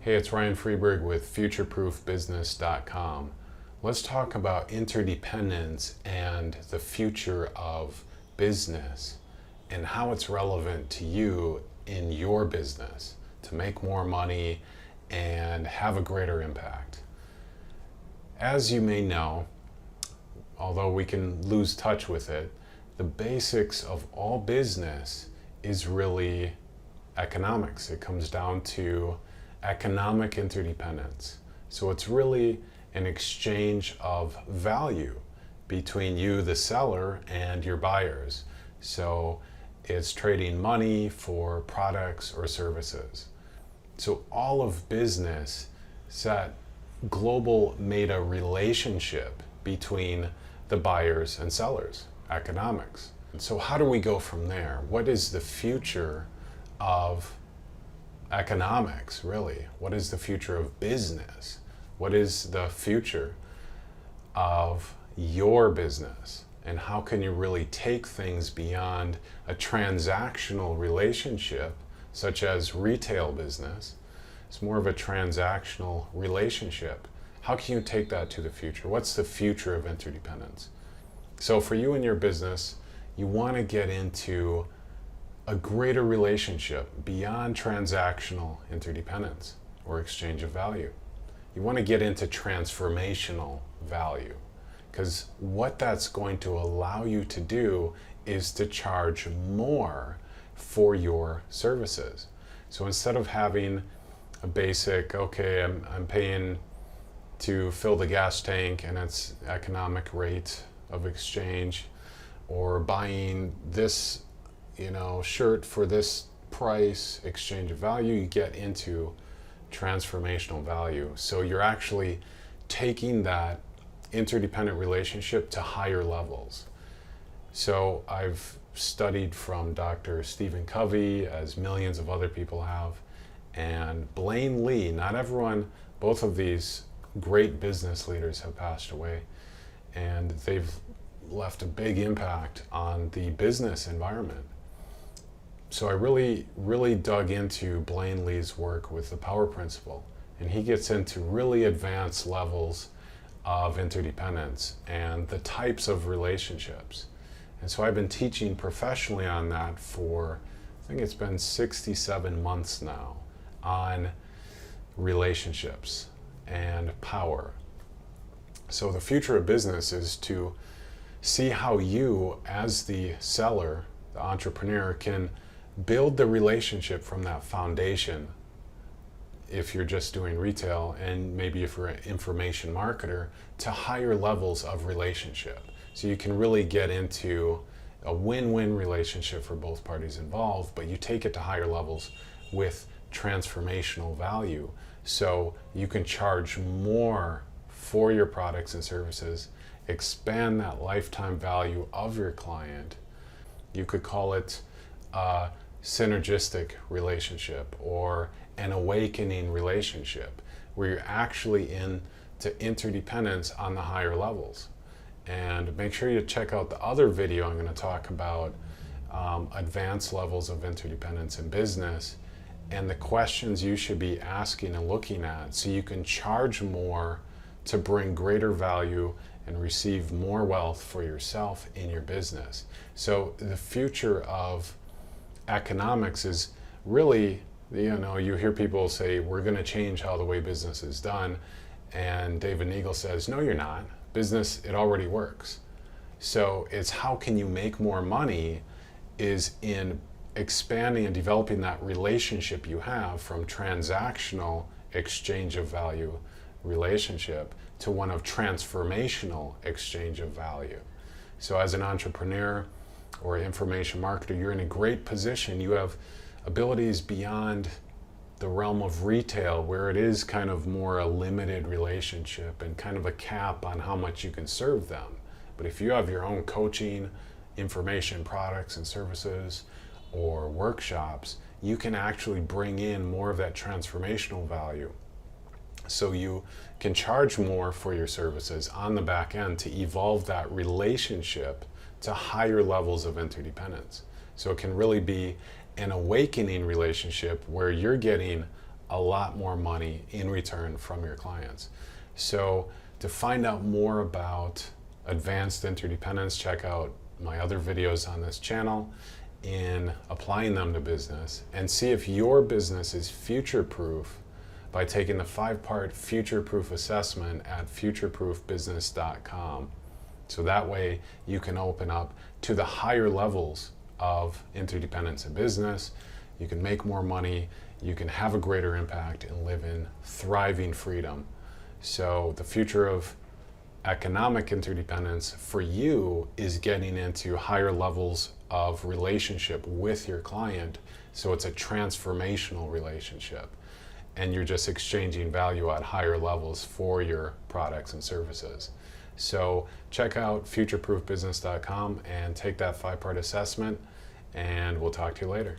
Hey, it's Ryan Freeberg with FutureProofBusiness.com. Let's talk about interdependence and the future of business and how it's relevant to you in your business to make more money and have a greater impact. As you may know, although we can lose touch with it, the basics of all business is really economics. It comes down to economic interdependence. So it's really an exchange of value between you, the seller, and your buyers. So it's trading money for products or services. So all of business made a relationship between the buyers and sellers, economics. So how do we go from there? What is the future of economics, really? What is the future of business? What is the future of your business? And how can you really take things beyond a transactional relationship, such as retail business? It's more of a transactional relationship. How can you take that to the future? What's the future of interdependence? So for you and your business, you want to get into a greater relationship beyond transactional interdependence or exchange of value. You want to get into transformational value, because what that's going to allow you to do is to charge more for your services. So instead of having a basic, okay, I'm paying to fill the gas tank and it's economic rate of exchange, or buying this shirt for this price, exchange of value, you get into transformational value. So you're actually taking that interdependent relationship to higher levels. So I've studied from Dr. Stephen Covey, as millions of other people have, and Blaine Lee. Not everyone, both of these great business leaders have passed away, and they've left a big impact on the business environment. So I really dug into Blaine Lee's work with the power principle, and he gets into really advanced levels of interdependence and the types of relationships. And so I've been teaching professionally on that for, I think it's been 67 months now, on relationships and power. So the future of business is to see how you, as the seller, the entrepreneur, can build the relationship from that foundation if you're just doing retail, and maybe if you're an information marketer, to higher levels of relationship. So you can really get into a win-win relationship for both parties involved, but you take it to higher levels with transformational value. So you can charge more for your products and services, expand that lifetime value of your client. You could call it a synergistic relationship or an awakening relationship, where you're actually into interdependence on the higher levels. And make sure you check out the other video. I'm going to talk about advanced levels of interdependence in business and the questions you should be asking and looking at so you can charge more to bring greater value and receive more wealth for yourself in your business. So the future of economics is really, you hear people say, we're going to change how the way business is done. And David Neagle says, no, you're not. Business, it already works. So it's how can you make more money is in expanding and developing that relationship you have from transactional exchange of value relationship to one of transformational exchange of value. So as an entrepreneur or information marketer, you're in a great position. You have abilities beyond the realm of retail, where it is kind of more a limited relationship and kind of a cap on how much you can serve them. But if you have your own coaching, information products and services, or workshops, you can actually bring in more of that transformational value. So you can charge more for your services on the back end to evolve that relationship to higher levels of interdependence. So it can really be an awakening relationship where you're getting a lot more money in return from your clients. So to find out more about advanced interdependence, check out my other videos on this channel in applying them to business, and see if your business is future-proof by taking the 5-part future-proof assessment at futureproofbusiness.com. So that way you can open up to the higher levels of interdependence in business. You can make more money, you can have a greater impact, and live in thriving freedom. So the future of economic interdependence for you is getting into higher levels of relationship with your client. So it's a transformational relationship, and you're just exchanging value at higher levels for your products and services. So check out futureproofbusiness.com and take that 5-part assessment, and we'll talk to you later.